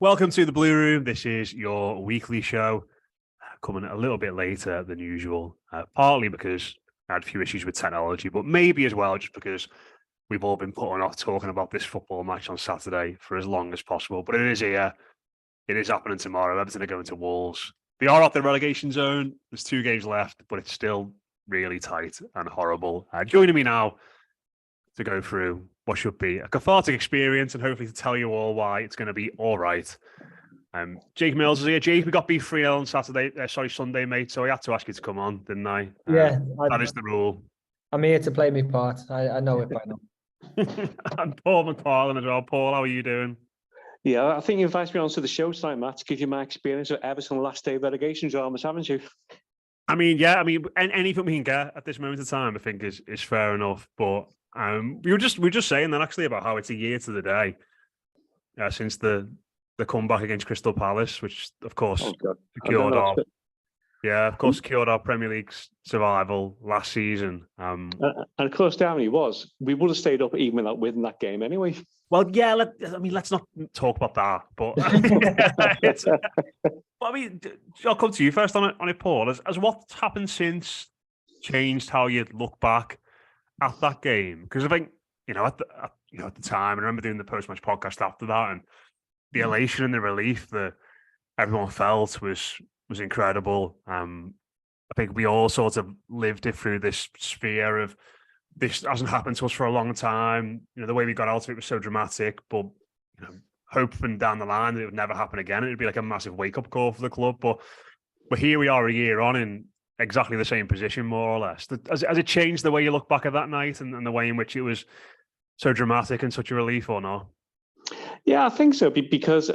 Welcome to the Blue Room. This is your weekly show, coming a little bit later than usual, partly because I had a few issues with technology, but maybe as well just because we've all been putting off talking about this football match on Saturday for as long as possible. But it is here. It is happening tomorrow. Everton are going to Wolves. They are off the relegation zone. There's 2 games left, but it's still really tight and horrible. Joining me now to go through what should be a cathartic experience and hopefully to tell you all why it's going to be all right. Jake Mills is here. Jake, we got beat 3-0 on Sunday, mate. So I had to ask you to come on, didn't I? Yeah. That is the rule. I'm here to play my part. I know it by now. And Paul McFarlane as well. Paul, how are you doing? Yeah, I think you invited me onto the show tonight, Matt, to give you my experience of Everton last day of relegation dramas, haven't you? Anything we can get at this moment in time, I think is fair enough. But we were just saying that actually about how it's a year to the day since the comeback against Crystal Palace, which of course secured our Premier League survival last season. And of course, Downey we would have stayed up even without winning that game anyway. Well, yeah. Let's not talk about that. But I'll come to you first on it, Paul. As what's happened since changed how you look back at that game? Because I think at the time, I remember doing the post-match podcast after that, and the elation and the relief that everyone felt was incredible. I think we all sort of lived it through this sphere of this hasn't happened to us for a long time. The way we got out of it was so dramatic, but hoping down the line that it would never happen again. It would be like a massive wake-up call for the club. But here we are a year on in exactly the same position, more or less. Has it changed the way you look back at that night and the way in which it was so dramatic and such a relief, or not? Yeah, I think so, because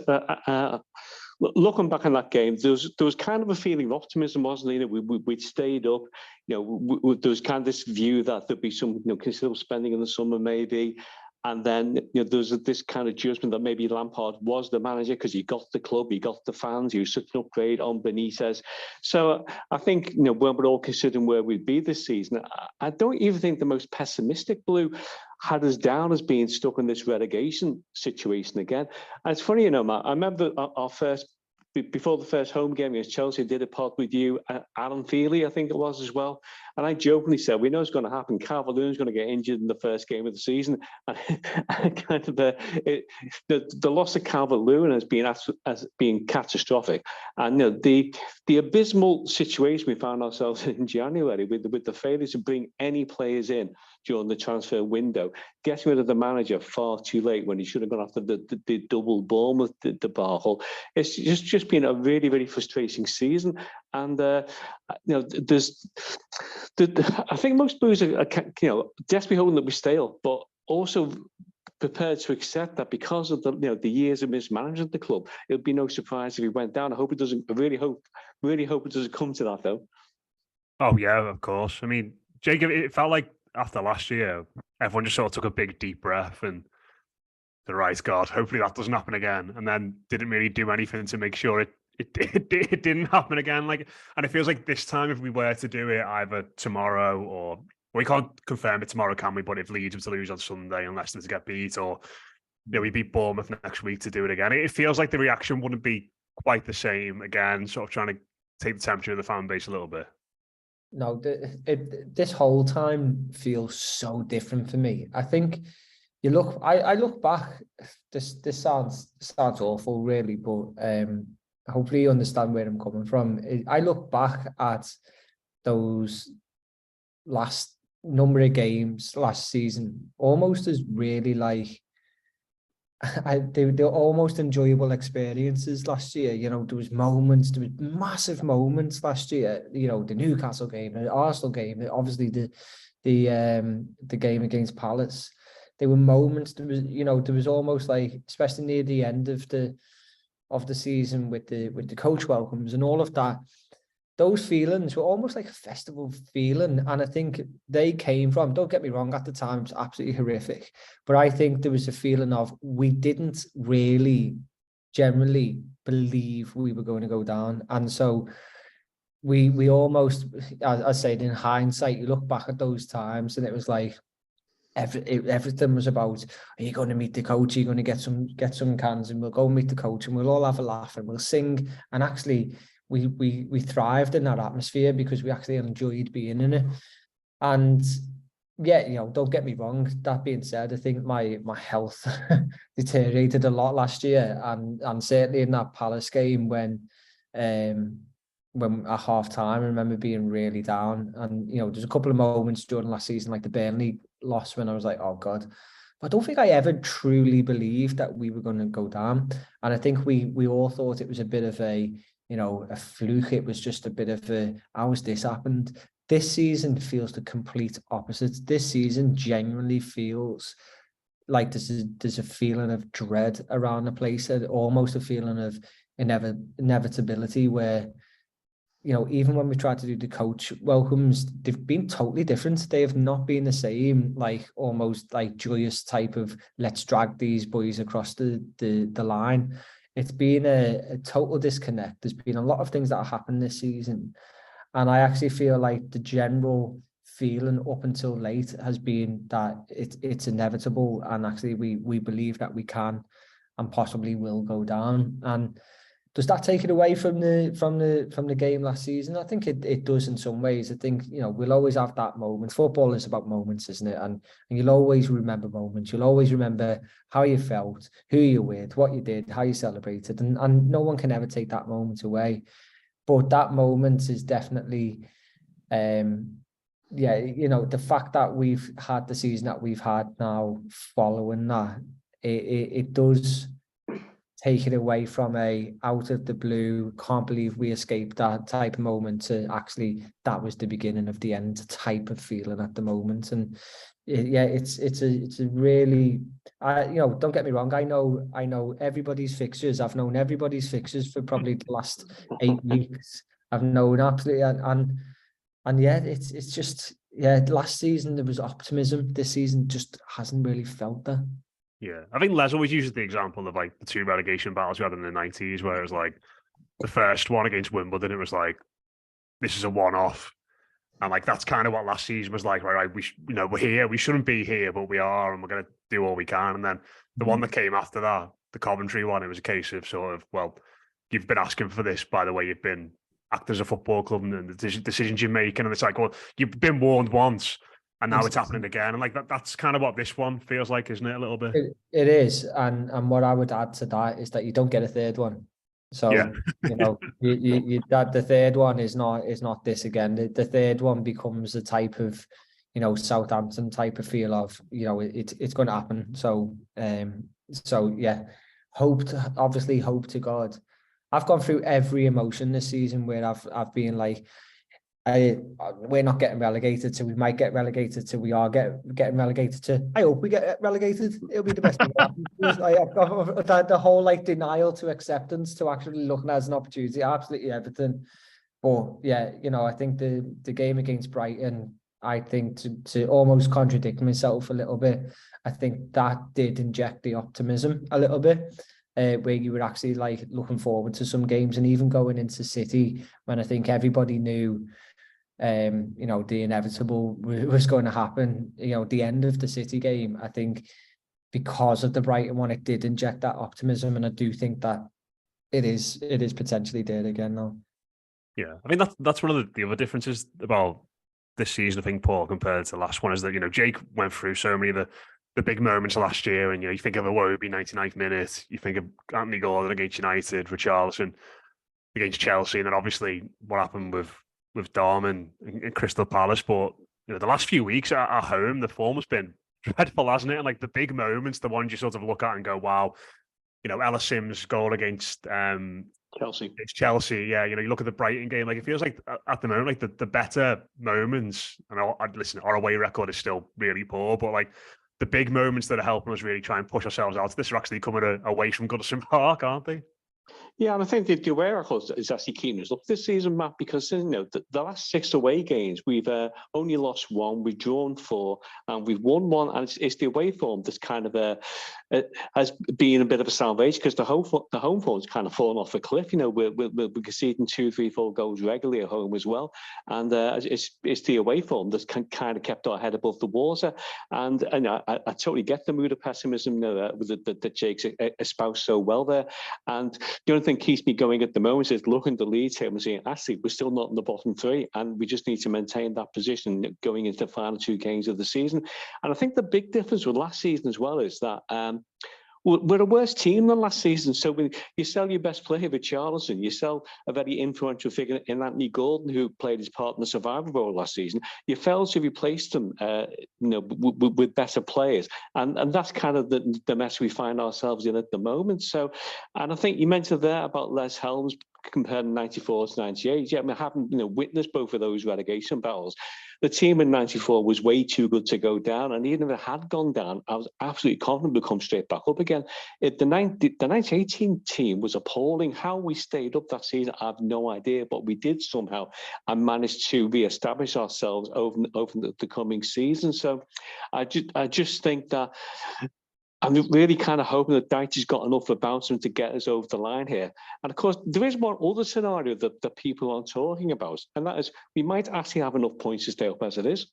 looking back on that game, there was kind of a feeling of optimism, wasn't it? We'd stayed up. There was kind of this view that there'd be some considerable spending in the summer, maybe. And then there was this kind of judgment that maybe Lampard was the manager because he got the club, he got the fans, he was such an upgrade on Benitez. So I think when we're all considering where we'd be this season, I don't even think the most pessimistic Blue had us down as being stuck in this relegation situation again. And it's funny, Matt, I remember before the first home game against Chelsea, I did a pod with you, Alan Feely, I think it was as well. And I jokingly said, we know it's going to happen. Calvert-Lewin's going to get injured in the first game of the season. And kind of the loss of Calvert-Lewin has been catastrophic. And the abysmal situation we found ourselves in January with the failure to bring any players in during the transfer window, getting rid of the manager far too late when he should have gone after the double Bournemouth debacle. It's just been a really, really frustrating season. And I think most Blues are desperately hoping that we stay up, but also prepared to accept that because of the years of mismanagement of the club, it would be no surprise if he went down. I hope it doesn't. I really hope it doesn't come to that, though. Oh yeah, of course. I mean, Jacob, it felt like after last year, everyone just sort of took a big deep breath and the right, God, hopefully that doesn't happen again. And then didn't really do anything to make sure it didn't happen again. And it feels like this time, if we were to do it either tomorrow or we can't confirm it tomorrow, can we? But if Leeds were to lose on Sunday, unless they get beat, or we beat Bournemouth next week to do it again, it feels like the reaction wouldn't be quite the same again. Sort of trying to take the temperature of the fan base a little bit. No, this whole time feels so different for me. I think I look back. This sounds awful, really, but hopefully you understand where I'm coming from. I look back at those last number of games last season almost as really like they're almost enjoyable experiences last year. There was massive moments last year. The Newcastle game, the Arsenal game, obviously the game against Palace. There were moments. There was almost like, especially near the end of the season with the coach welcomes and all of that. Those feelings were almost like a festival feeling. And I think they came from, don't get me wrong, at the time it was absolutely horrific. But I think there was a feeling of we didn't really generally believe we were going to go down. And so we almost, as I said, in hindsight, you look back at those times and it was like, everything was about, are you going to meet the coach? Are you going to get some cans, and we'll go meet the coach and we'll all have a laugh and we'll sing. And actually we thrived in that atmosphere because we actually enjoyed being in it. And yeah, don't get me wrong. That being said, I think my health deteriorated a lot last year, and certainly in that Palace game when at half time, I remember being really down. And there's a couple of moments during last season, like the Burnley loss, when I was like, oh God. But I don't think I ever truly believed that we were going to go down. And I think we all thought it was a bit of a fluke. It was just a bit of a, how has this happened? This season feels the complete opposite. This season genuinely feels like there's a feeling of dread around the place, and almost a feeling of inevitability where, even when we tried to do the coach welcomes, they've been totally different. They have not been the same, like almost like joyous type of, let's drag these boys across the line. It's been a total disconnect. There's been a lot of things that have happened this season. And I actually feel like the general feeling up until late has been that it's inevitable, and actually we believe that we can and possibly will go down. And does that take it away from the game last season? I think it does in some ways. I think we'll always have that moment. Football is about moments, isn't it? And you'll always remember moments. You'll always remember how you felt, who you're with, what you did, how you celebrated, and no one can ever take that moment away. But that moment is definitely, the fact that we've had the season that we've had now following that, it does take it away from a out of the blue, can't believe we escaped that type of moment, to actually that was the beginning of the end type of feeling at the moment. And it's a really, don't get me wrong, I know everybody's fixtures. I've known everybody's fixtures for probably the last 8 weeks. I've known absolutely, and yeah, it's just, last season there was optimism. This season just hasn't really felt that. Yeah, I think Les always uses the example of like the 2 relegation battles we had in the 90s, where it was like the first one against Wimbledon, it was like, this is a one-off. And like, that's kind of what last season was like, right? We're here, we shouldn't be here, but we are, and we're going to do all we can. And then the one that came after that, the Coventry one, it was a case of sort of, well, you've been asking for this by the way you've been act as a football club and the decisions you're making. And it's like, well, you've been warned once, and now it's happening again. And like that's kind of what this one feels like, isn't it? A little bit. It is. And what I would add to that is that you don't get a third one. So, yeah. That the third one is not this again. The third one becomes a type of, Southampton type of feel of, it's going to happen. So yeah, hope to God. I've gone through every emotion this season where I've been like, we're not getting relegated, so we might get relegated, so we are getting relegated to, I hope we get relegated. It'll be the best thing that happens. I've got the whole like denial to acceptance to actually looking at it as an opportunity, absolutely everything. But yeah, I think the game against Brighton, I think to almost contradict myself a little bit, I think that did inject the optimism a little bit. Where you were actually like looking forward to some games, and even going into City when I think everybody knew the inevitable was going to happen. The end of the City game, I think because of the Brighton one, it did inject that optimism, and I do think that it is potentially there again now. Yeah, I mean that's one of the other differences about this season, I think, Paul, compared to the last one, is that Jake went through so many of the big moments last year, and you think of Iwobi 99th minute, you think of Anthony Gordon against United, Richarlison against Chelsea, and then obviously what happened with Dom and Crystal Palace. But the last few weeks at home, the form has been dreadful, hasn't it? And like the big moments, the ones you sort of look at and go, wow, Ella Sims' goal against Chelsea. It's Chelsea, yeah. You look at the Brighton game, like it feels like at the moment, like the better moments, and listen, our away record is still really poor, but like the big moments that are helping us really try and push ourselves out, this are actually coming away from Goodison Park, aren't they? Yeah, and I think the away record is actually keeping us up this season, Matt, because the last 6 away games we've only lost 1, we've drawn 4, and we've won 1, and it's the away form that's kind of has been a bit of a salvation because the home form's kind of fallen off a cliff. We're conceding 2, 3, 4 goals regularly at home as well, and it's the away form that's kind of kept our head above the water. And I totally get the mood of pessimism that Jake's espoused so well there, and the only thing keeps me going at the moment is looking at the league table and saying, actually, we're still not in the bottom 3, and we just need to maintain that position going into the final 2 games of the season. And I think the big difference with last season as well is that we're a worse team than last season. So when you sell your best player, Richarlison, you sell a very influential figure in Anthony Gordon, who played his part in the survival role last season. You failed to replace them, with better players, and that's kind of the mess we find ourselves in at the moment. So, and I think you mentioned there about Les Helms comparing 94 to 98. Yeah, I haven't witnessed both of those relegation battles. The team in 94 was way too good to go down, and even if it had gone down, I was absolutely confident we'd come straight back up again. The 1918 team was appalling. How we stayed up that season, I have no idea, but we did somehow and managed to re-establish ourselves over the coming season. So I just think that I'm really kind of hoping that Dyche's got enough about him to get us over the line here. And of course, there is one other scenario that people aren't talking about, and that is we might actually have enough points to stay up as it is.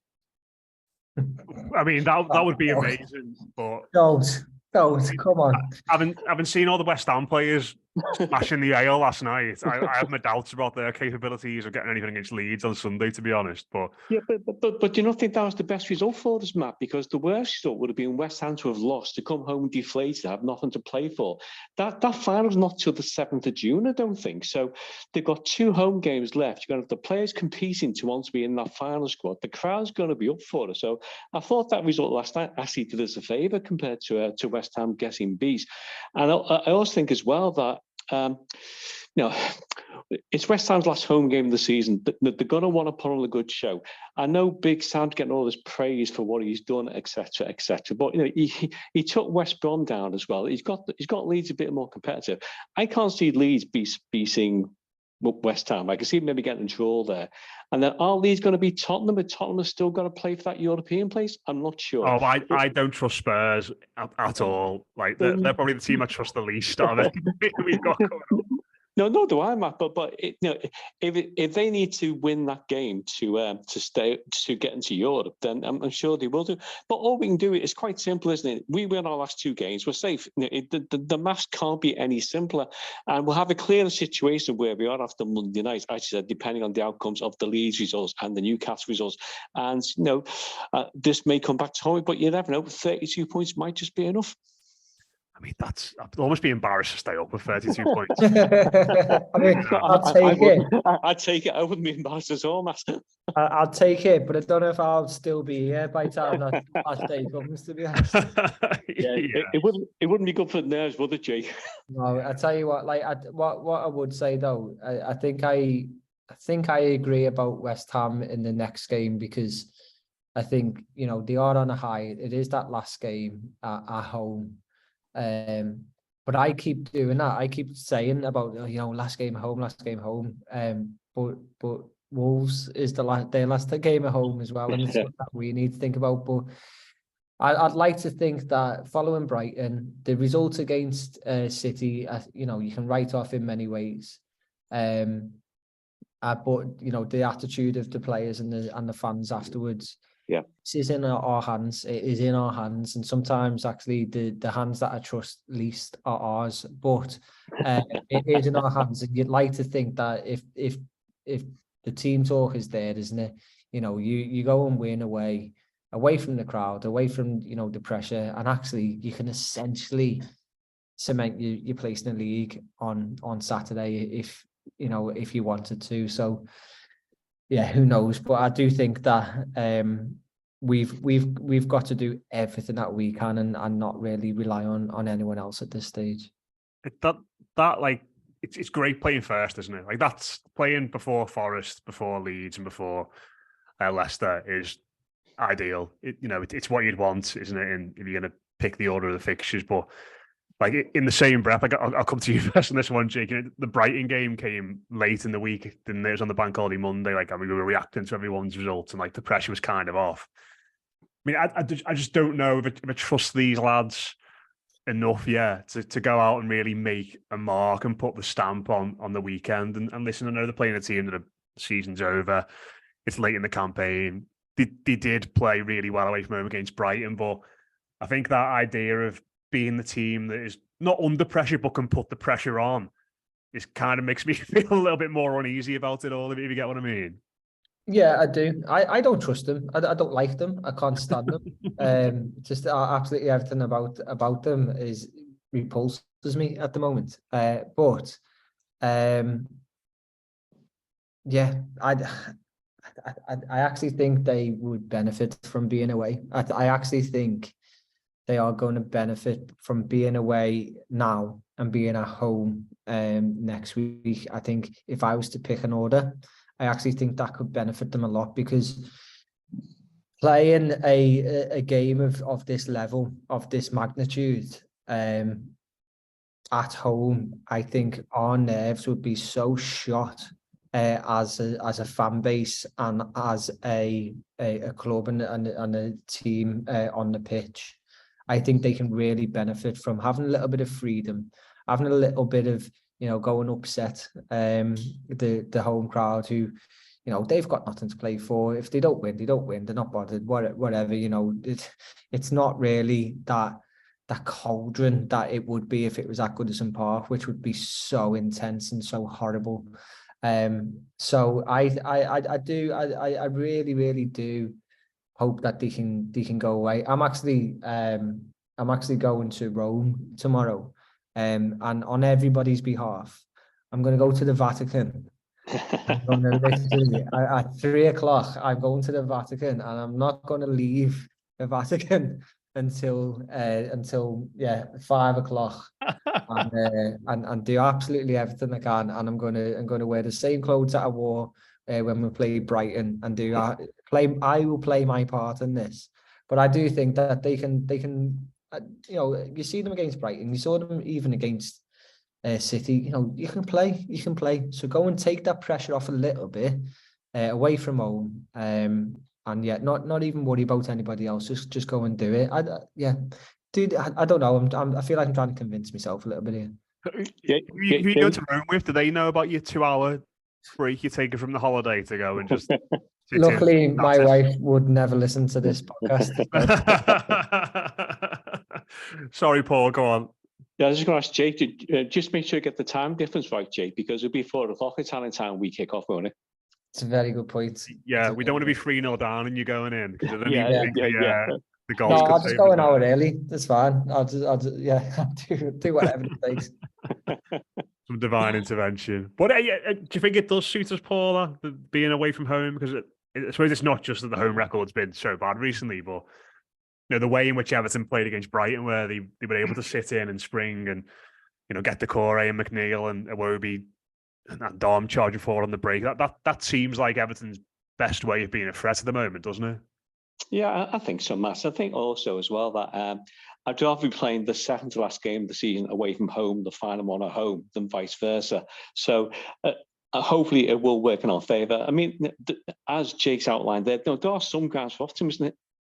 I mean, that would be amazing, but Don't, come on. Having seen all the West Ham players smashing the ale last night, I have my doubts about their capabilities of getting anything against Leeds on Sunday, to be honest. But yeah, but do you not think that was the best result for us, Matt? Because the worst result would have been West Ham to have lost, to come home deflated, have nothing to play for. That final's not till the 7th of June, I don't think. So they've got 2 home games left. You're going to have the players competing to want to be in that final squad. The crowd's going to be up for it. So I thought that result last night actually did us a favour compared to West Ham getting beat. And I also think as well that it's West Ham's last home game of the season. They're going to want to put on a good show. I know Big Sam's getting all this praise for what he's done, etc., etc. But he took West Brom down as well. He's got Leeds a bit more competitive. I can't see Leeds beating West Ham. I can see maybe getting in trouble there. And then are Leeds going to be Tottenham? But Tottenham has still got to play for that European place? I'm not sure. Oh, I don't trust Spurs at all. Like they're probably the team I trust the least out of it. We've got going on. No, do I, Matt? But if they need to win that game to get into Europe, then I'm sure they will do. But all we can do is quite simple, isn't it? We win our last 2 games, we're safe. The maths can't be any simpler, and we'll have a clearer situation where we are after Monday night. Actually, depending on the outcomes of the Leeds results and the Newcastle results, and this may come back to home, but you never know. 32 points might just be enough. I mean, I'd almost be embarrassed to stay up with 32 points. I mean, I'll take it. I'd take it. I wouldn't be embarrassed at all, Matt. I'll take it, but I don't know if I'll still be here by the time that last day comes, to be honest. It wouldn't be good for the nerves, would it, Jake? No, I tell you what, what I would say though, I think I agree about West Ham in the next game, because I think they are on a high. It is that last game at home. But I keep doing that. I keep saying about last game home. But Wolves is their last game at home as well, and it's something that we need to think about. But I'd like to think that following Brighton, the result against City, you can write off in many ways. But the attitude of the players and the fans afterwards. Yeah, this is in our hands. It is in our hands, and sometimes actually the hands that I trust least are ours. But it is in our hands, and you'd like to think that if the team talk is there, isn't it? You go and win away from the crowd, away from the pressure, and actually you can essentially cement your place in the league on Saturday if you wanted to. So. Yeah, who knows? But I do think that we've got to do everything that we can and not really rely on anyone else at this stage. It's great playing first, isn't it? Like that's playing before Forest, before Leeds, and before Leicester is ideal. It's what you'd want, isn't it? And if you're going to pick the order of the fixtures, but like in the same breath, like I'll come to you first on this one, Jake. The Brighton game came late in the week, didn't it? It was on the bank holiday Monday. Like, I mean, we were reacting to everyone's results, and like the pressure was kind of off. I mean, I just don't know if I trust these lads enough, to go out and really make a mark and put the stamp on the weekend. And listen, I know they're playing a team that the season's over. It's late in the campaign. They did play really well away from home against Brighton, but I think that idea of being the team that is not under pressure but can put the pressure on is kind of makes me feel a little bit more uneasy about it all, if you get what I mean. Yeah, I do. I don't trust them. I don't like them. I can't stand them. Just absolutely everything about them is repulses me at the moment. But yeah, I actually think they would benefit from being away. I actually think they are going to benefit from being away now and being at home next week. I think if I was to pick an order, I actually think that could benefit them a lot, because playing a game of this level, of this magnitude, at home, I think our nerves would be so shot as a fan base and as a club and a team on the pitch. I think they can really benefit from having a little bit of freedom, having a little bit of, going upset the home crowd, who, they've got nothing to play for. If they don't win, they don't win. They're not bothered. Whatever, it's not really that cauldron that it would be if it was at Goodison Park, which would be so intense and so horrible. So I really, really do hope that they can go away. I'm actually going to Rome tomorrow, and on everybody's behalf, I'm going to go to the Vatican. I'm going to literally at 3:00. I'm going to the Vatican, and I'm not going to leave the Vatican until 5:00, and do absolutely everything I can. And I'm going to wear the same clothes that I wore when we played Brighton, and I will play my part in this. But I do think that they can you see them against Brighton, you saw them even against City. You can play. So go and take that pressure off a little bit away from home, and not even worry about anybody else. Just go and do it. Dude, I don't know. I feel like I'm trying to convince myself a little bit here. Who you go to Rome with? Do they know about your 2-hour break you're taking from the holiday to go and just? Luckily, my wife would never listen to this podcast. Sorry, Paul. Go on. Yeah, I was just going to ask Jake to just make sure you get the time difference right, Jake, because it'll be 4:00 Italian time we kick off, won't it? It's a very good point. Yeah, we don't want to be 3-0 down and you're going in, because I don't the goals. No, I'll just go an hour early. That's fine. I'll do whatever it takes. Some divine intervention. But do you think it does suit us, Paula, being away from home? Because I suppose it's not just that the home record's been so bad recently, but the way in which Everton played against Brighton, where they were able to sit in and spring and get Decore and McNeil and Iwobi and Dom charging forward on the break. That seems like Everton's best way of being a threat at the moment, doesn't it? Yeah, I think so, Matt. I think also as well that I'd rather be playing the second to last game of the season away from home, the final one at home, than vice versa. So hopefully it will work in our favour. I mean, as Jake's outlined there are some grounds for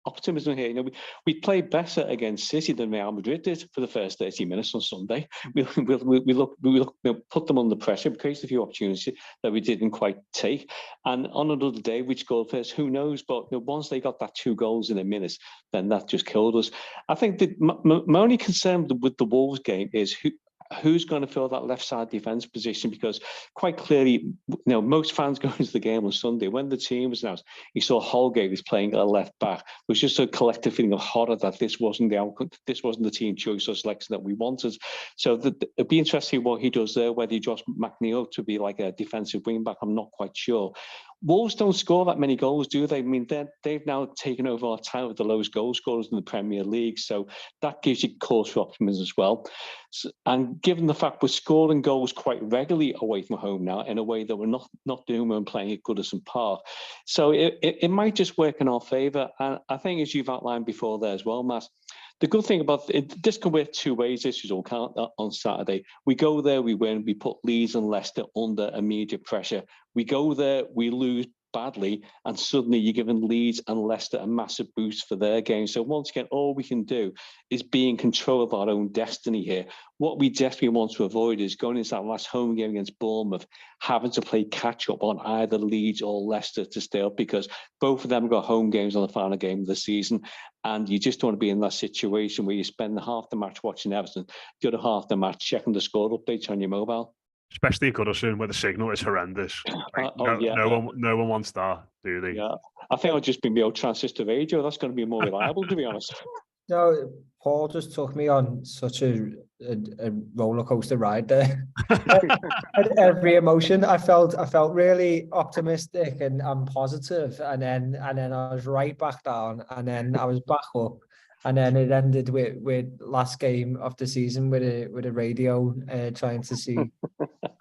optimism here. We played better against City than Real Madrid did for the first 30 minutes on Sunday. We put them under pressure, we created a few opportunities that we didn't quite take. And on another day, we scored first. Who knows? But once they got that 2 goals in a minute, then that just killed us. I think that my only concern with the Wolves game is who's going to fill that left side defence position, because quite clearly, most fans going to the game on Sunday, when the team was announced, you saw Holgate was playing at left back. It was just a collective feeling of horror that this wasn't the outcome, this wasn't the team choice or selection that we wanted. So it'd be interesting what he does there, whether he draws McNeil to be like a defensive wing back. I'm not quite sure. Wolves don't score that many goals, do they? I mean, they've now taken over our title with the lowest goal scorers in the Premier League, so that gives you cause for optimism as well. And given the fact we're scoring goals quite regularly away from home now, in a way that we're not doing when playing at Goodison Park, so it might just work in our favour. And I think, as you've outlined before there as well, Matt, the good thing about it, this can work two ways. This result can't on Saturday. We go there, we win, we put Leeds and Leicester under immediate pressure. We go there, we lose badly, and suddenly you're giving Leeds and Leicester a massive boost for their game. So once again, all we can do is be in control of our own destiny here. What we desperately want to avoid is going into that last home game against Bournemouth, having to play catch up on either Leeds or Leicester to stay up, because both of them got home games on the final game of the season. And you just don't want to be in that situation where you spend half the match watching Everton, the other half the match checking the score updates on your mobile. Especially at Goodison, where the signal is horrendous. Like, no one wants that, do they? Yeah, I think I'll just be my old transistor radio. That's going to be more reliable, to be honest. No, Paul just took me on such a roller coaster ride there. Every emotion, I felt really optimistic and positive, and then I was right back down, and then I was back up, and then it ended with last game of the season with a radio trying to see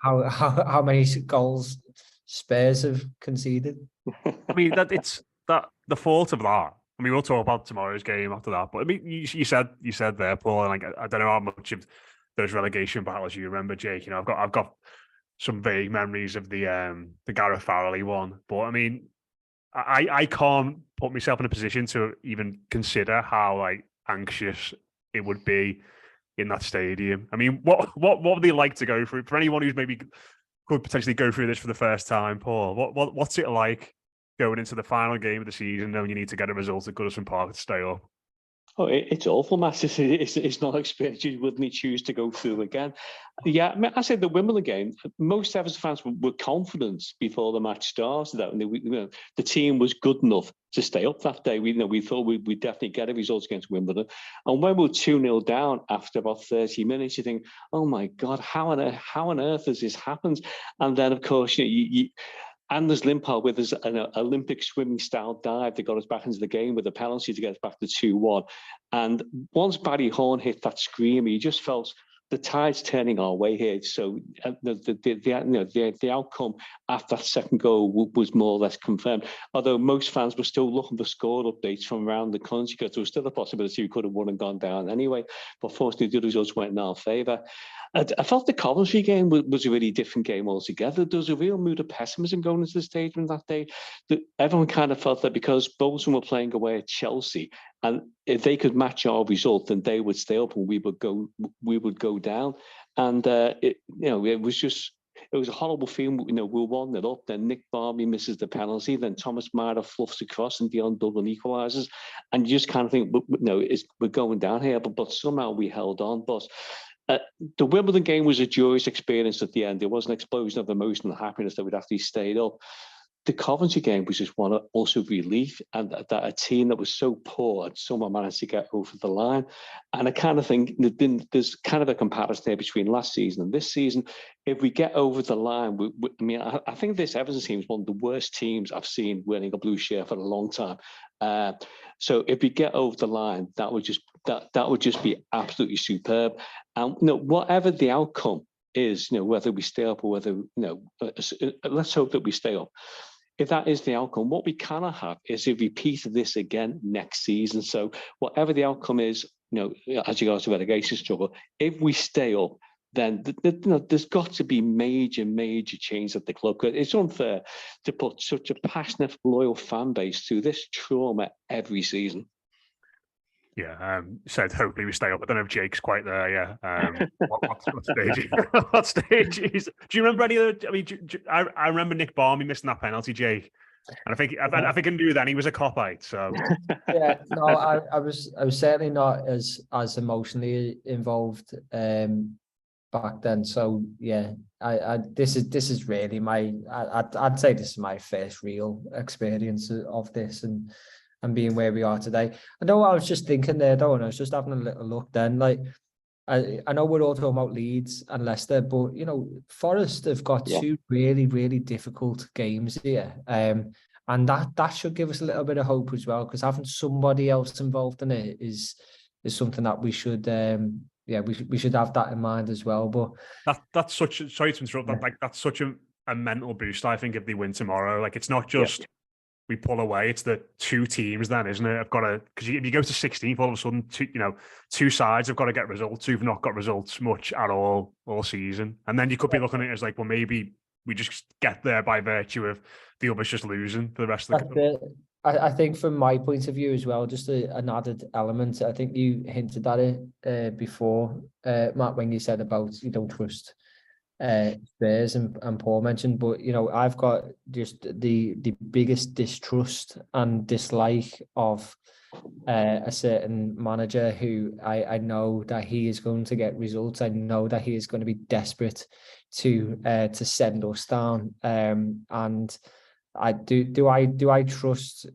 how many goals Spurs have conceded. I mean, the fault of that. I mean, we'll talk about tomorrow's game after that. But I mean, you said there, Paul, and like I don't know how much of those relegation battles you remember, Jake. You know, I've got some vague memories of the Gareth Farrelly one. But I mean, I can't put myself in a position to even consider how like anxious it would be in that stadium. I mean, what would they like to go through? For anyone who's maybe could potentially go through this for the first time, Paul, what's it like going into the final game of the season, knowing you need to get a result at Goodison Park to stay up? Oh, it's awful, Matt. It's not experience you wouldn't choose to go through again. Yeah, I mean, I said the Wimbledon game, most Everton fans were confident before the match started that the team was good enough to stay up that day. We thought we'd definitely get a result against Wimbledon. And when we were 2-0 down after about 30 minutes, you think, oh my God, how on earth has this happened? And then, of course, Anders Limpar with his an Olympic swimming style dive that got us back into the game with a penalty to get us back to 2-1. And once Barry Horn hit that screamer, you just felt the tide's turning our way here. So the outcome after that second goal was more or less confirmed. Although most fans were still looking for score updates from around the country, because there was still a possibility we could have won and gone down anyway. But fortunately, the results went in our favour. I felt the Coventry game was a really different game altogether. There was a real mood of pessimism going into the stadium that day. Everyone kind of felt that because Bolton were playing away at Chelsea, and if they could match our result, then they would stay up and we would go down. And it was a horrible feeling. We were 1-0 up. Then Nick Barmby misses the penalty. Then Thomas Mara fluffs across and Dion Dublin equalises. And you just kind of think, we're going down here. But somehow we held on. But the Wimbledon game was a joyous experience at the end. There was an explosion of emotion and happiness that we'd actually stayed up. The Coventry game was just one also relief, and that a team that was so poor had somehow managed to get over the line. And I kind of think there's kind of a comparison there between last season and this season. If we get over the line, I think this Everton team is one of the worst teams I've seen winning a blue shirt for a long time. So if we get over the line, that would just be absolutely superb. And whatever the outcome is, whether we stay up or whether let's hope that we stay up. If that is the outcome, what we cannot have is a repeat of this again next season. So whatever the outcome is, as regards to relegation struggle, if we stay up, then there's got to be major change at the club. It's unfair to put such a passionate, loyal fan base through this trauma every season. Yeah, said hopefully we stay up. I don't know if Jake's quite there. Yeah, what stage is? Do you remember any of the? I mean, I remember Nick Barmby missing that penalty, Jake, and I think I knew then he was a cop-out. So yeah, no, I was certainly not as emotionally involved back then. So yeah, this is really I'd say this is my first real experience of this and being where we are today. I know I was just thinking there though, and I was just having a little look then. Like I know we're all talking about Leeds and Leicester, but Forest have got two really, really difficult games here. And that should give us a little bit of hope as well, because having somebody else involved in it is something that we should we should have that in mind as well. But that's such sorry to interrupt, that's such a mental boost, I think, if they win tomorrow. Like it's not just we pull away, it's the two teams then, isn't it? I've got to, because if you go to 16th, all of a sudden, two sides have got to get results who've not got results much at all season. And then you could be looking at it as like, well, maybe we just get there by virtue of the others just losing for the rest of the. I think from my point of view as well, just an added element. I think you hinted at it before, Matt, when you said about you don't trust Spurs and Paul mentioned, but I've got just the biggest distrust and dislike of a certain manager who I know that he is going to get results. I know that he is going to be desperate to send us down. And I do I trust?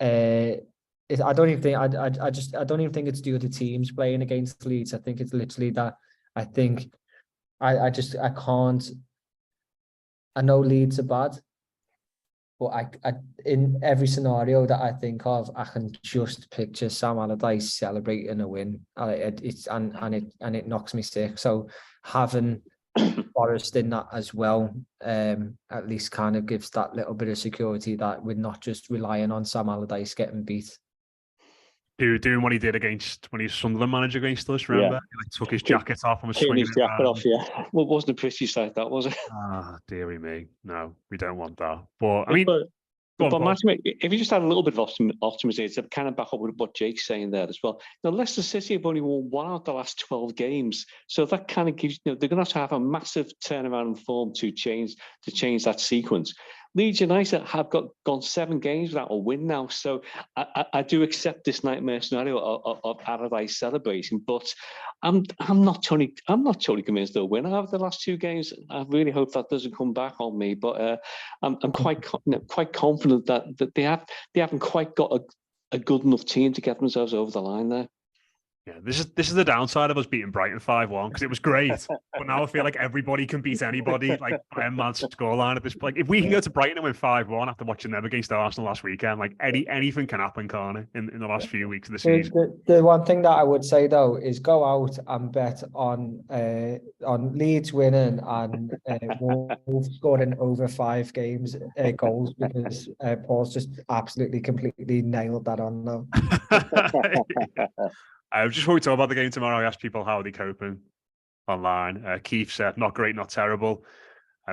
I don't even think I don't even think it's due to teams playing against Leeds. I think it's literally that I think I can't. I know Leeds are bad, but I in every scenario that I think of, I can just picture Sam Allardyce celebrating a win. It knocks me sick. So having Forest in that as well, at least kind of gives that little bit of security that we're not just relying on Sam Allardyce getting beat. Doing what he did when he was Sunderland manager against us, remember? He took his jacket off and was swinging his jacket off, yeah. Well, wasn't a pretty sight, that was it? Ah, dearie me. No, we don't want that. But I mean, Matthew, if you just had a little bit of optimism, to kind of back up with what Jake's saying there as well. Now, Leicester City have only won 1 out of the last 12 games, so that kind of gives they're going to have a massive turnaround in form to change that sequence. Leeds United have gone 7 games without a win now, so I do accept this nightmare scenario of Allardyce celebrating, but I'm not totally convinced they'll win out of the last 2 games. I really hope that doesn't come back on me, but I'm quite confident that they haven't quite got a good enough team to get themselves over the line there. Yeah, this is the downside of us beating Brighton 5-1 because it was great, but now I feel like everybody can beat anybody like by a mad scoreline at this point. If we can go to Brighton and win 5-1 after watching them against Arsenal last weekend, like anything can happen, can't it? In the last few weeks of the season. The one thing that I would say though is go out and bet on Leeds winning and Wolves scoring over 5 goals because Paul's just absolutely completely nailed that on now. Just before we talk about the game tomorrow, I asked people how they coping online. Keith said, not great, not terrible.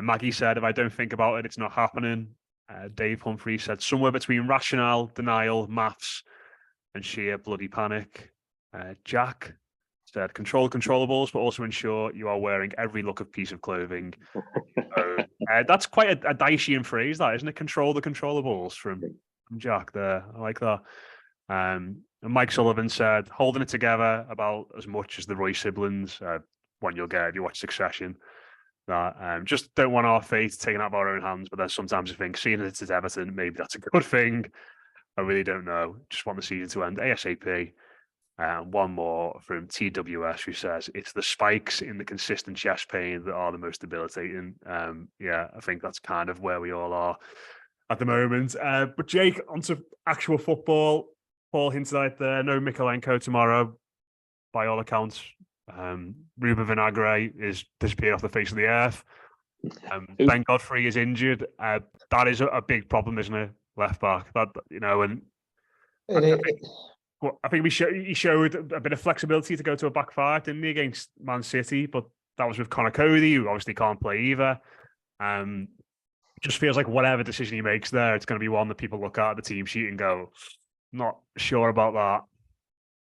Maggie said, if I don't think about it, it's not happening. Dave Humphrey said, somewhere between rationale, denial, maths, and sheer bloody panic. Jack said, control controllables, but also ensure you are wearing every look of piece of clothing. That's quite a Dacian phrase, that, isn't it? Control the controllables from Jack there. I like that. And Mike Sullivan said, holding it together about as much as the Roy siblings, one you'll get if you watch Succession. That just don't want our fate taken out of our own hands. But then sometimes I think, seeing it at Everton, maybe that's a good thing. I really don't know. Just want the season to end ASAP. One more from TWS who says, it's the spikes in the consistent chest pain that are the most debilitating. Yeah, I think that's kind of where we all are at the moment. But Jake, onto actual football. Paul hinted out there, no Mikolenko tomorrow, by all accounts. Ruben Vinagre is disappeared off the face of the earth. Ben Godfrey is injured. That is a big problem, isn't it? Left back. And I think he showed a bit of flexibility to go to a back 5, didn't he, against Man City? But that was with Conor Cody, who obviously can't play either. It just feels like whatever decision he makes there, it's going to be one that people look at the team sheet and go, not sure about that.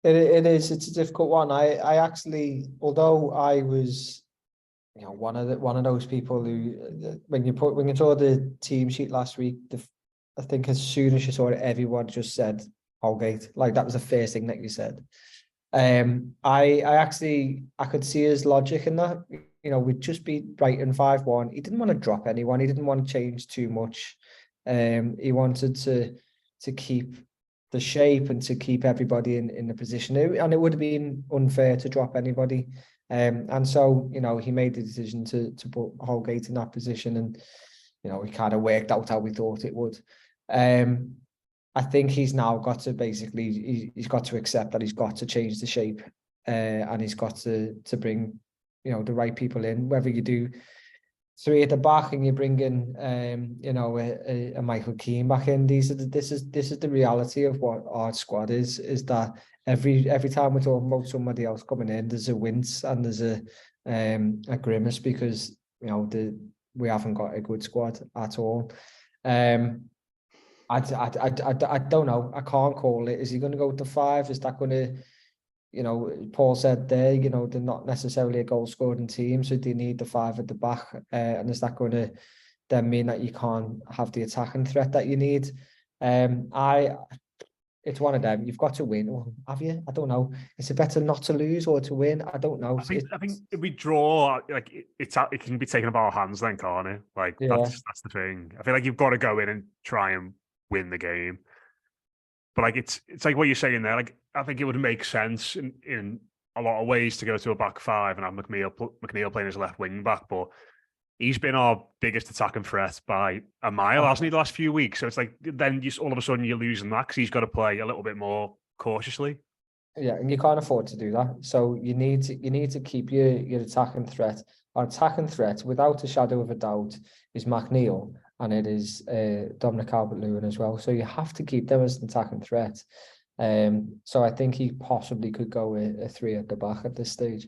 It is. It's a difficult one. I actually, although I was, one of those people who, when you saw the team sheet last week, I think as soon as you saw it, everyone just said Holgate. Like that was the first thing that you said. I could see his logic in that. We'd just beat Brighton 5-1. He didn't want to drop anyone. He didn't want to change too much. He wanted to keep the shape and to keep everybody in the position. And it would have been unfair to drop anybody. And so, he made the decision to put Holgate in that position, and, it kind of worked out how we thought it would. I think he's now got to he's got to accept that he's got to change the shape, and he's got to bring, the right people in, whether you do three at the back, and you bring in, a Michael Keane back in. This is the reality of what our squad is that every time we're talking about somebody else coming in, there's a wince and there's a grimace, because we haven't got a good squad at all. I don't know. I can't call it. Is he going to go to 5? Is that going to, Paul said there, they're not necessarily a goal scoring team, so they need the 5 at the back. And is that going to then mean that you can't have the attacking threat that you need? It's one of them. You've got to win, or have you? I don't know. Is it better not to lose or to win? I don't know. I think if we draw, like it can be taken out of our hands, then, can't it? Like that's the thing. I feel like you've got to go in and try and win the game. But like it's like what you're saying there. Like I think it would make sense in a lot of ways to go to a back 5 and have McNeil playing as a left wing back. But he's been our biggest attacking threat by a mile, hasn't he, the last few weeks? So it's like then all of a sudden you're losing that because he's got to play a little bit more cautiously. Yeah, and you can't afford to do that. So you need to keep your attacking threat. Our attacking threat, without a shadow of a doubt, is McNeil, and it is Dominic Calvert-Lewin as well. So you have to keep them as an attacking threat. So I think he possibly could go a 3 at the back at this stage.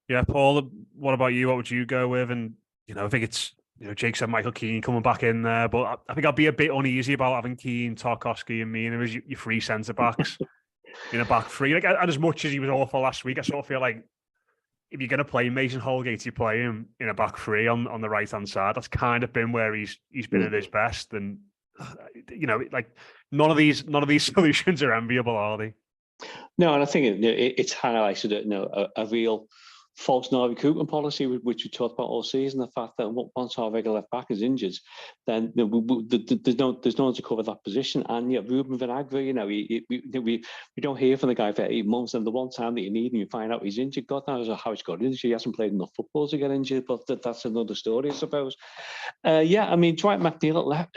Yeah, Paul, what about you? What would you go with? And, I think it's, Jake said Michael Keane coming back in there, but I think I'd be a bit uneasy about having Keane, Tarkowski and Mina as your 3 centre-backs in a back 3. Like, and as much as he was awful last week, I sort of feel like if you're going to play Mason Holgate, you play him in a back 3 on the right-hand side. That's kind of been where he's been at his best. And, like none of these solutions are enviable, are they? No, and I think it's highlighted a real false no recruitment policy, which we talked about all season. The fact that once our regular left back is injured, then there's no one to cover that position. And Ruben Vinagre, we don't hear from the guy for 8 months, and the one time that you need him, you find out he's injured. God knows how he's got injured. He hasn't played enough football to get injured, but that's another story, I suppose. Dwight McNeil at left.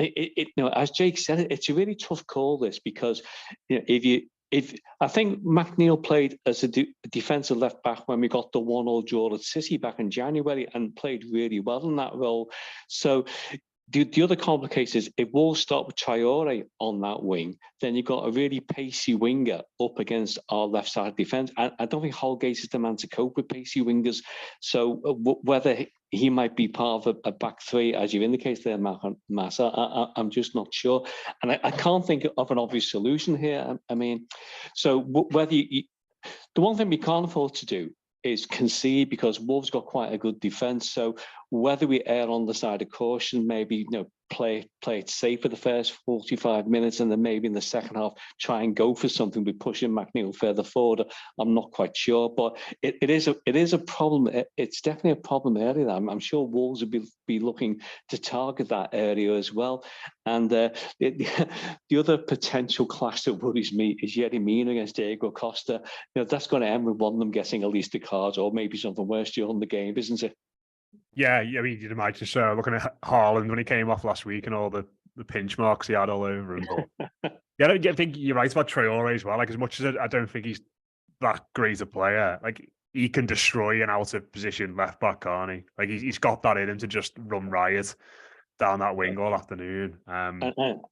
As Jake said, it's a really tough call, this, because if I think McNeil played as a defensive left back when we got the 1-1 draw at City back in January and played really well in that role. So the other complication is if Wolves start with Traore on that wing, then you've got a really pacey winger up against our left side defence. I don't think Holgate is the man to cope with pacey wingers. So whether he might be part of a back 3, as you indicated there, Massa, I'm just not sure. And I can't think of an obvious solution here. I mean, so whether the one thing we can't afford to do is concede, because Wolves got quite a good defence. So whether we err on the side of caution, maybe play it safe for the first 45 minutes, and then maybe in the second half try and go for something with pushing McNeil further forward, I'm not quite sure. But it is a problem. It's definitely a problem area. I'm sure Wolves will be looking to target that area as well. And the other potential clash that worries me is Yerry Mina against Diego Costa. That's going to end with one of them getting at least a card, or maybe something worse during the game, isn't it? Yeah, I mean, you'd imagine so. Looking at Haaland when he came off last week and all the pinch marks he had all over him. But yeah, I think you're right about Traore as well. Like, as much as I don't think he's that great a player, like he can destroy an out of position left back, can't he? Like he's got that in him to just run riot down that wing all afternoon. And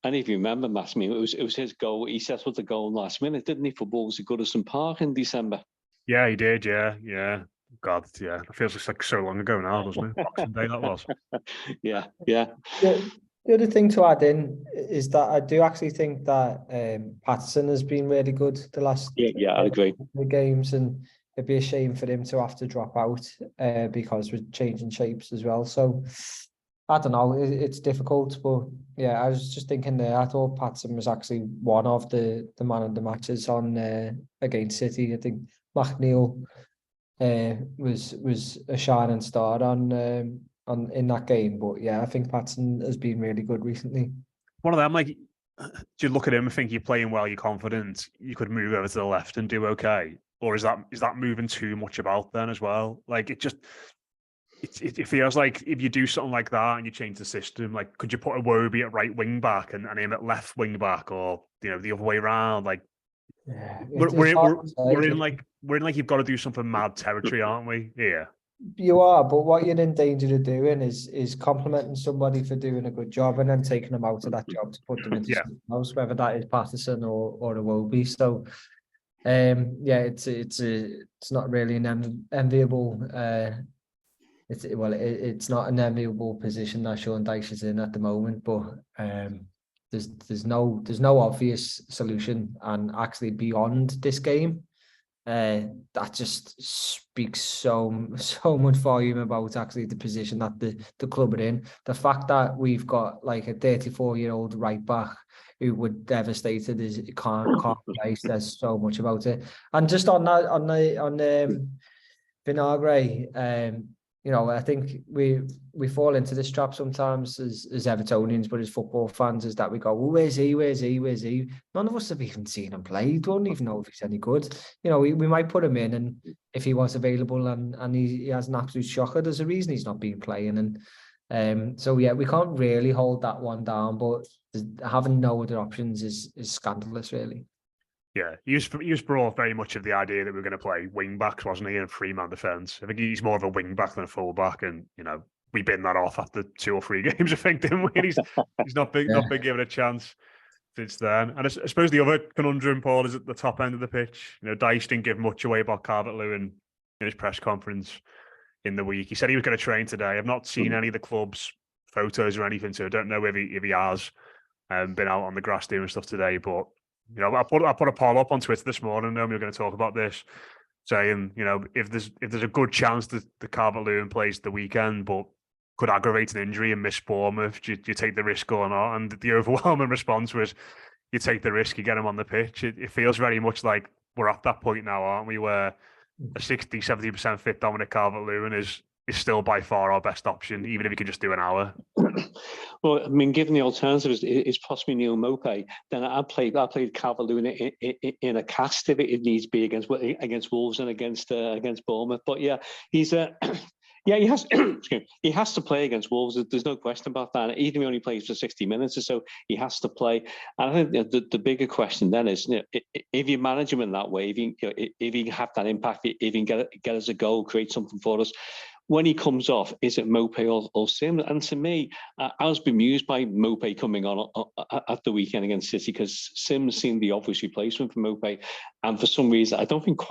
if you remember, Matt, it was his goal. He set up the goal last minute, didn't he, for Wolves at Goodison Park in December? Yeah, he did. Yeah. God, yeah. It feels like so long ago now, doesn't it? Boxing Day that was. Yeah. The other thing to add in is that I do actually think that Patterson has been really good the last I agree. games, and it'd be a shame for him to have to drop out because we're changing shapes as well. So I don't know, it's difficult, but yeah, I was just thinking there. I thought Patterson was actually one of the man of the matches on against City. I think McNeil was a shining star on in that game, but yeah, I think Patterson has been really good recently. One of them, like, do you look at him and think you're playing well, you're confident, you could move over to the left and do okay, or is that moving too much about then as well? Like it feels like if you do something like that and you change the system, like could you put Iwobi at right wing back and him at left wing back, or the other way around? Like we're in like you've got to do something mad territory, aren't we? Yeah. You are, but what you're in danger of doing is complimenting somebody for doing a good job and then taking them out of that job to put them into Yeah. something else, whether that is Patterson or Iwobi. So, yeah, it's not really an enviable. It's not an enviable position that Sean Dyche is in at the moment, but there's no obvious solution, and actually beyond this game. That just speaks so much volume about actually the position that the club are in. The fact that we've got like a 34-year-old right back who were devastated is can't play says so much about it. And just on that on Vinagre, I think we fall into this trap sometimes as Evertonians, but as football fans, is that we go, well, where's he? Where's he? Where's he? None of us have even seen him play. We don't even know if he's any good. We might put him in, and if he was available and he has an absolute shocker, there's a reason he's not been playing. And so yeah, we can't really hold that one down, but having no other options is scandalous, really. Yeah, he was brought very much of the idea that we were going to play wing backs, wasn't he, in three-man defence. I think he's more of a wing back than a full back, and we bin that off after 2 or 3 games, I think, didn't we? And he's not been given a chance since then. And I suppose the other conundrum, Paul, is at the top end of the pitch. Dyche didn't give much away about Calvert-Lewin in his press conference in the week. He said he was going to train today. I've not seen any of the club's photos or anything, so I don't know if he has been out on the grass doing stuff today, but. I put a poll up on Twitter this morning. We were going to talk about this, saying if there's a good chance that the Calvert-Lewin plays the weekend, but could aggravate an injury and miss Bournemouth, do you take the risk or not? And the overwhelming response was, you take the risk, you get him on the pitch. It feels very much like we're at that point now, aren't we? Where a 60-70% fit Dominic Calvert-Lewin is still by far our best option, even if he can just do an hour. Well, I mean, given the alternative is possibly Neil Maupay, then I played Calvert-Lewin in a cast if it needs to be against Wolves and against Bournemouth. But yeah, he's yeah, he has he has to play against Wolves. There's no question about that. Even if he only plays for 60 minutes or so, he has to play. And I think the bigger question then is, if you manage him in that way, if you have that impact, if you can get us a goal, create something for us. When he comes off, is it Maupay or Sim? And to me, I was bemused by Maupay coming on at the weekend against City, because Sim seemed the obvious replacement for Maupay. And for some reason, I don't think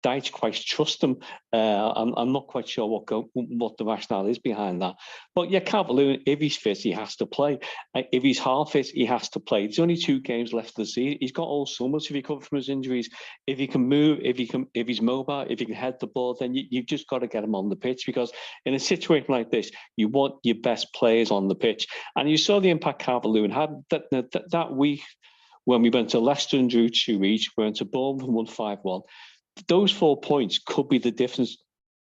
Dyche quite trust him. I'm not quite sure what the rationale is behind that. But yeah, Calvert-Lewin, if he's fit, he has to play. If he's half fit, he has to play. There's only 2 games left of the season. He's got all summer to recover from his injuries. If he can move, if he's mobile, if he can head the ball, then you've just got to get him on the pitch, because in a situation like this, you want your best players on the pitch. And you saw the impact Calvert-Lewin had that week when we went to Leicester and drew 2 each. We went to Bournemouth and won 5-1. Those 4 points could be the difference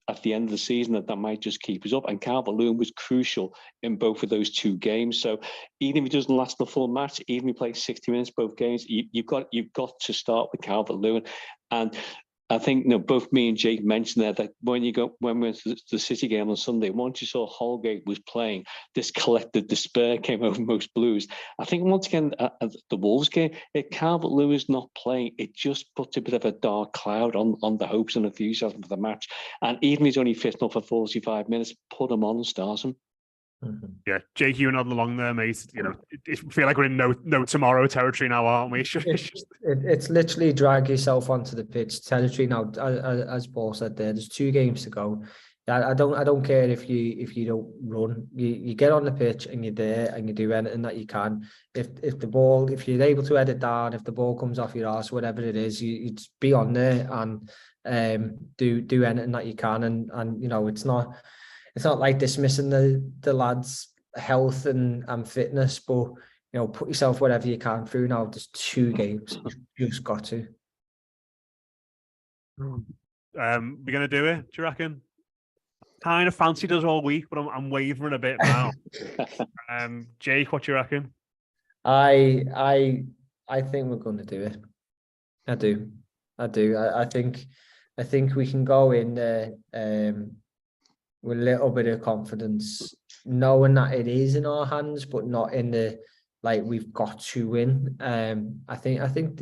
at the end of the season that might just keep us up. And Calvert-Lewin was crucial in both of those 2 games. So even if he doesn't last the full match, even if he plays 60 minutes both games, you've got to start with Calvert-Lewin. And I think both me and Jake mentioned that when we went to the City game on Sunday, once you saw Holgate was playing, this collective despair came over most Blues. I think once again at the Wolves game, if Calvert-Lewin is not playing, it just puts a bit of a dark cloud on the hopes and enthusiasm for the match. And even if he's only fit enough for 45 minutes, put him on and start him. Mm-hmm. Yeah, Jake, you nodding along there, mate. I feel like we're in no tomorrow territory now, aren't we? It's literally drag yourself onto the pitch territory now. As Paul said there, there's 2 games to go. I don't care if you don't run. You get on the pitch and you're there and you do anything that you can. If you're able to head it down, if the ball comes off your arse, whatever it is, you just be on there and do anything that you can. And it's not like dismissing the lads' health and fitness, but put yourself whatever you can through now. There's 2 games. You've just got to. We're gonna do it, do you reckon? Kind of fancied us all week, but I'm wavering a bit now. Jake, what do you reckon? I think we're going to do it. I do. I think we can go in there with a little bit of confidence, knowing that it is in our hands, but not in the we've got to win. I think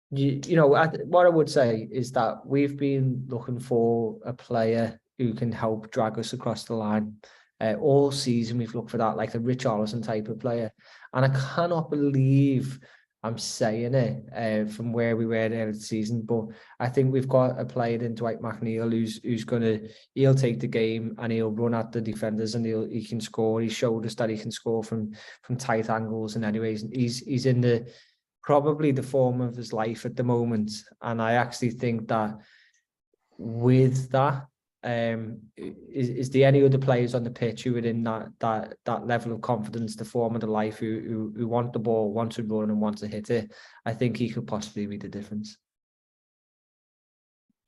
what I would say is that we've been looking for a player who can help drag us across the line. All season we've looked for that, like a Richarlison type of player. And I cannot believe I'm saying it from where we were earlier the season, but I think we've got a player in Dwight McNeil he'll take the game and he'll run at the defenders and he can score. He showed us that he can score from tight angles, and anyways, he's in probably the form of his life at the moment. And I actually think that with that, is there any other players on the pitch who are in that level of confidence, the form of the life, who want the ball, want to run and want to hit it? I think he could possibly be the difference.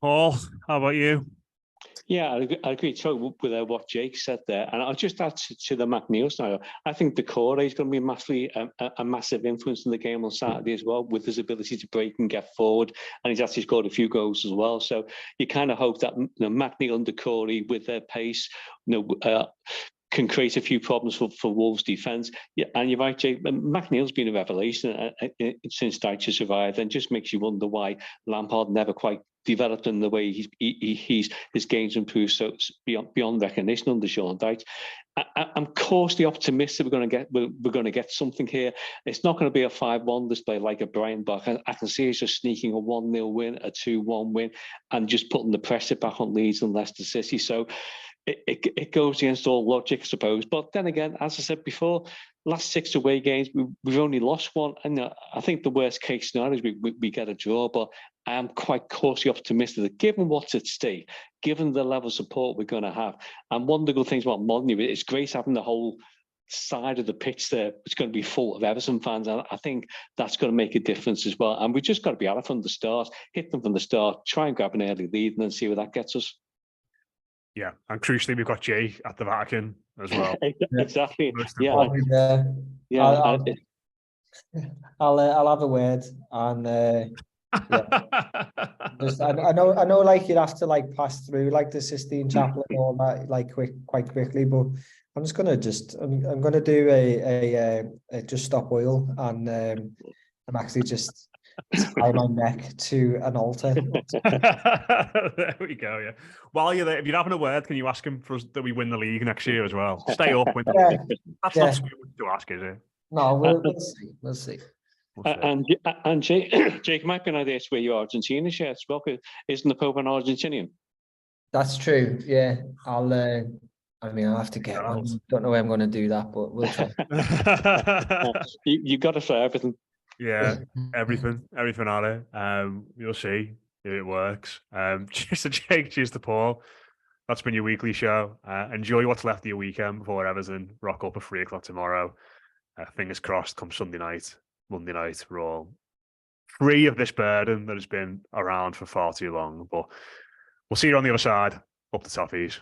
Paul, how about you? Yeah, I agree totally with what Jake said there. And I'll just add to the McNeil scenario. I think Decore is going to be massively a massive influence in the game on Saturday as well, with his ability to break and get forward. And he's actually scored a few goals as well. So you kind of hope that McNeil and Decore, with their pace, can create a few problems for Wolves' defence. Yeah, and you're right, Jake. McNeil's been a revelation since Dyche survived, and just makes you wonder why Lampard never quite developed in the way his game's improved so beyond recognition under Sean Dyche. I'm cautiously optimistic we're going to get something here. It's not going to be a 5-1 display like a Brian Buck. I can see it's just sneaking a 1-0 win, a 2-1 win, and just putting the pressure back on Leeds and Leicester City. So it goes against all logic, I suppose. But then again, as I said before, last 6 away games, we've only lost one. And I think the worst case scenario is we get a draw. But I am quite cautiously optimistic that given what's at stake, given the level of support we're going to have, and one of the good things about Molyneux, it's great having the whole side of the pitch there. It's going to be full of Everton fans, and I think that's going to make a difference as well. And we just got to be at it from the start, hit them from the start, try and grab an early lead, and then see where that gets us. Yeah, and crucially, we've got Jay at the Vatican as well. Exactly. I'll have a word, and I know, like you'd have to like pass through like the Sistine Chapel and all that like quite quickly, but I'm just gonna I'm gonna do a just stop oil, and I'm actually just tie my neck to an altar. There we go. Yeah. While you're there, if you're having a word, can you ask him for us that we win the league next year as well? Stay up, win the league. That's not too much to ask, is it? No, we'll see. We'll see. And Jake, might be an idea to wear your Argentina shirt as well, because isn't the Pope an Argentinian? That's true. Yeah, I'll have to get one. Don't know where I'm going to do that, but we'll try. You got to for everything. Yeah, everything on it. You'll see if it works. Cheers to Jake, cheers to Paul. That's been your weekly show. Enjoy what's left of your weekend before Everton rock up at 3:00 tomorrow. Fingers crossed, come Sunday night, Monday night, we're all free of this burden that has been around for far too long. But we'll see you on the other side. Up the toffees.